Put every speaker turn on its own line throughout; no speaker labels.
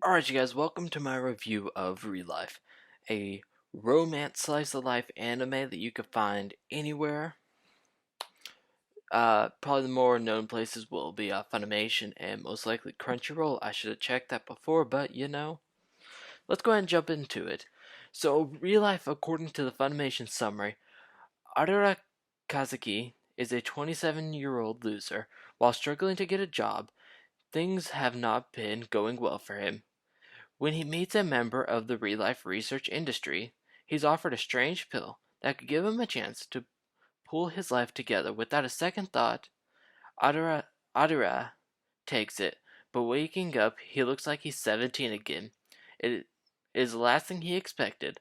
Alright, you guys, welcome to my review of ReLIFE, a romance slice of life anime that you can find anywhere. Probably the more known places will be Funimation and most likely Crunchyroll. I should have checked that before, but let's go ahead and jump into it. So, ReLIFE, according to the Funimation summary, Arata Kaizaki is a 27-year-old loser. While struggling to get a job, things have not been going well for him. When he meets a member of the ReLIFE Research Industry, he's offered a strange pill that could give him a chance to pull his life together. Without a second thought, Adara takes it, but waking up, he looks like he's 17 again. It is the last thing he expected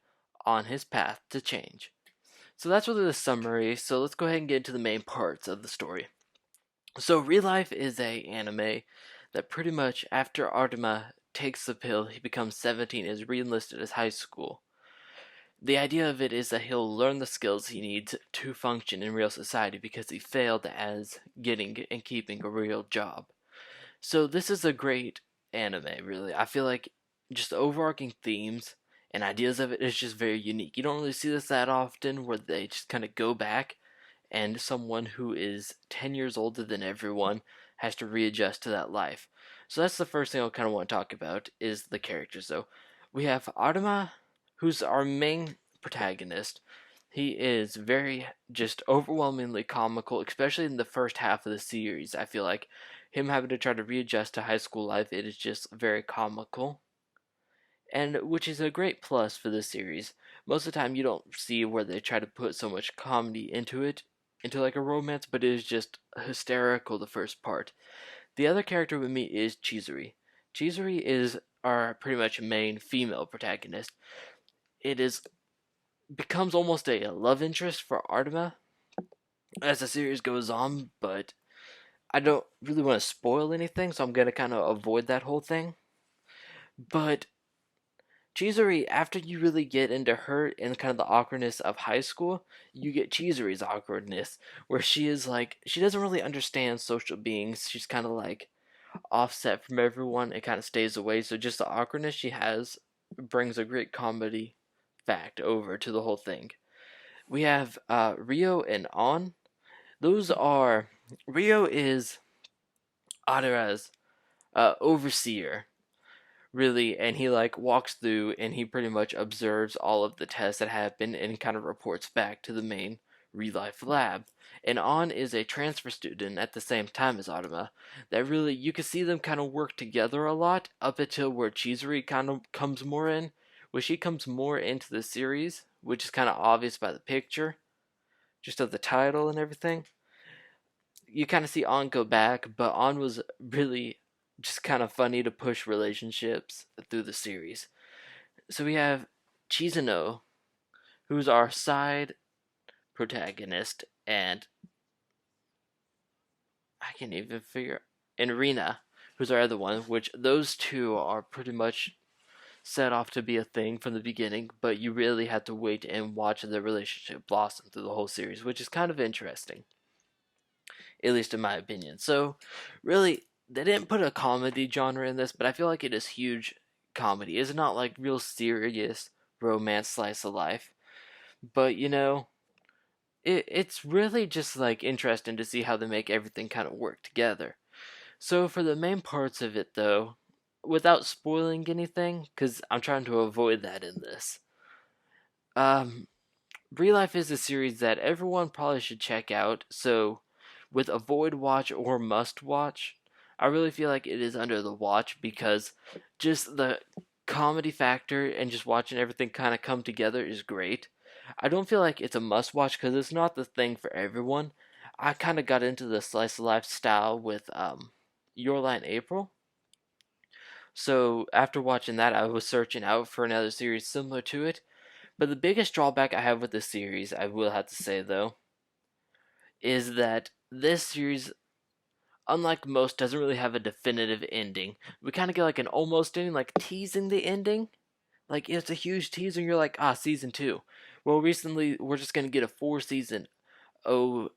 on his path to change. So that's really the summary, so let's go ahead and get into the main parts of the story. So ReLIFE is a anime that pretty much after Artema takes the pill, he becomes 17, is re-enlisted as high school. The idea of it is that he'll learn the skills he needs to function in real society because he failed as getting and keeping a real job. So this is a great anime, really. I feel like just the overarching themes and ideas of it is just very unique. You don't really see this that often where they just kind of go back and someone who is 10 years older than everyone has to readjust to that life. So that's the first thing I kind of want to talk about is the characters. So we have Artema, who's our main protagonist. He is very just overwhelmingly comical, especially in the first half of the series. I feel like him having to try to readjust to high school life, it is just very comical. And which is a great plus for this series. Most of the time you don't see where they try to put so much comedy into it, into like a romance, but it is just hysterical the first part. The other character we meet is Chizuri. Chizuri is our pretty much main female protagonist. It is becomes almost a love interest for Artema as the series goes on, but I don't really want to spoil anything, so I'm gonna kind of avoid that whole thing. But Chizuri, after you really get into her and kind of the awkwardness of high school, you get Chizuri's awkwardness, where she is like, she doesn't really understand social beings. She's kind of like offset from everyone and kind of stays away. So just the awkwardness she has brings a great comedy fact over to the whole thing. We have Rio and On. Those are Rio is Adara's overseer, really, and he like walks through and he pretty much observes all of the tests that happen and kind of reports back to the main ReLIFE lab. And On is a transfer student at the same time as Artema. That really you can see them kind of work together a lot up until where Chizuri kind of comes more in, where she comes more into the series, which is kind of obvious by the picture, just of the title and everything. You kind of see On go back, but On was really just kind of funny to push relationships through the series. So we have Chizano, who's our side protagonist, and I can't even figure, and Rina, who's our other one, which those two are pretty much set off to be a thing from the beginning, but you really have to wait and watch the relationship blossom through the whole series, which is kind of interesting, at least in my opinion. So, really, they didn't put a comedy genre in this, but I feel like it is huge comedy. It's not like real serious romance slice of life, but it's really just like interesting to see how they make everything kind of work together. So for the main parts of it, though, without spoiling anything, because I'm trying to avoid that in this, um, ReLIFE is a series that everyone probably should check out. So with avoid watch or must watch, I really feel like it is under the watch because just the comedy factor and just watching everything kind of come together is great. I don't feel like it's a must watch because it's not the thing for everyone. I kind of got into the slice of life style with Your Lie in April. So after watching that, I was searching out for another series similar to it. But the biggest drawback I have with this series, I will have to say though, is that this series, unlike most, doesn't really have a definitive ending. We kind of get like an almost ending, like teasing the ending. Like it's a huge teaser, and you're like, season two. Well, recently we're just gonna get a 4 season O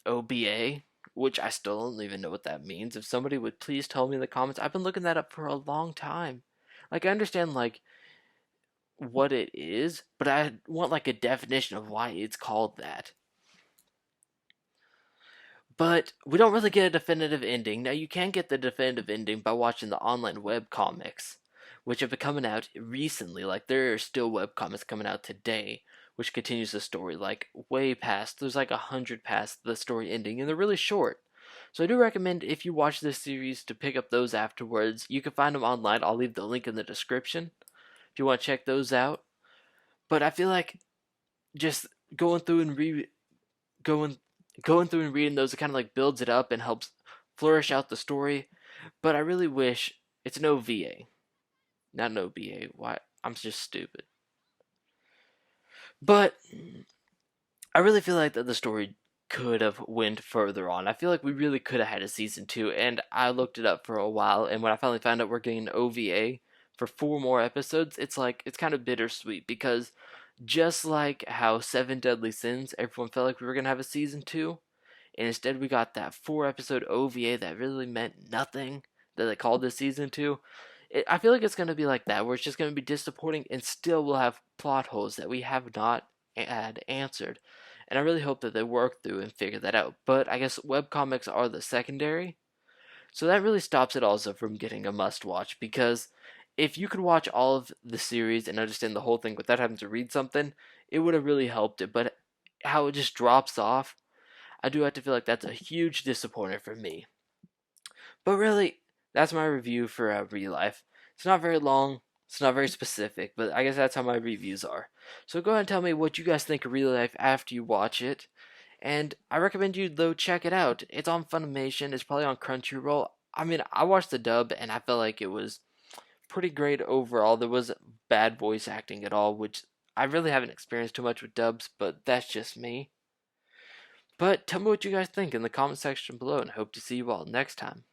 OBA, which I still don't even know what that means. If somebody would please tell me in the comments, I've been looking that up for a long time. Like, I understand, like, what it is, but I want, like, a definition of why it's called that. But we don't really get a definitive ending. Now, you can get the definitive ending by watching the online web comics, which have been coming out recently. Like, there are still web comics coming out today, which continues the story, like, way past. There's like 100 past the story ending, and they're really short. So I do recommend, if you watch this series, to pick up those afterwards. You can find them online. I'll leave the link in the description if you want to check those out. But I feel like just going through and going going through and reading those, it kind of like builds it up and helps flourish out the story. But I really wish it's an OVA, not an OBA. Why? I'm just stupid. But I really feel like that the story could have went further on. I feel like we really could have had a season 2, and I looked it up for a while, and when I finally found out we're getting an OVA for 4 more episodes, it's like it's kind of bittersweet, because just like how Seven Deadly Sins, everyone felt like we were gonna have a season 2, and instead we got that 4 episode OVA that really meant nothing, that they called this season 2. I feel like it's gonna be like that, where it's just gonna be disappointing, and still we'll have plot holes that we have not had answered. And I really hope that they work through and figure that out. But I guess webcomics are the secondary, so that really stops it also from getting a must watch, because if you could watch all of the series and understand the whole thing without having to read something, it would have really helped it. But how it just drops off, I do have to feel like that's a huge disappointment for me. But really, that's my review for ReLIFE. It's not very long, it's not very specific, but I guess that's how my reviews are. So go ahead and tell me what you guys think of ReLIFE after you watch it. And I recommend you, though, check it out. It's on Funimation, it's probably on Crunchyroll. I mean, I watched the dub and I felt like it was pretty great overall. There wasn't bad voice acting at all, which I really haven't experienced too much with dubs, but that's just me. But tell me what you guys think in the comment section below, and I hope to see you all next time.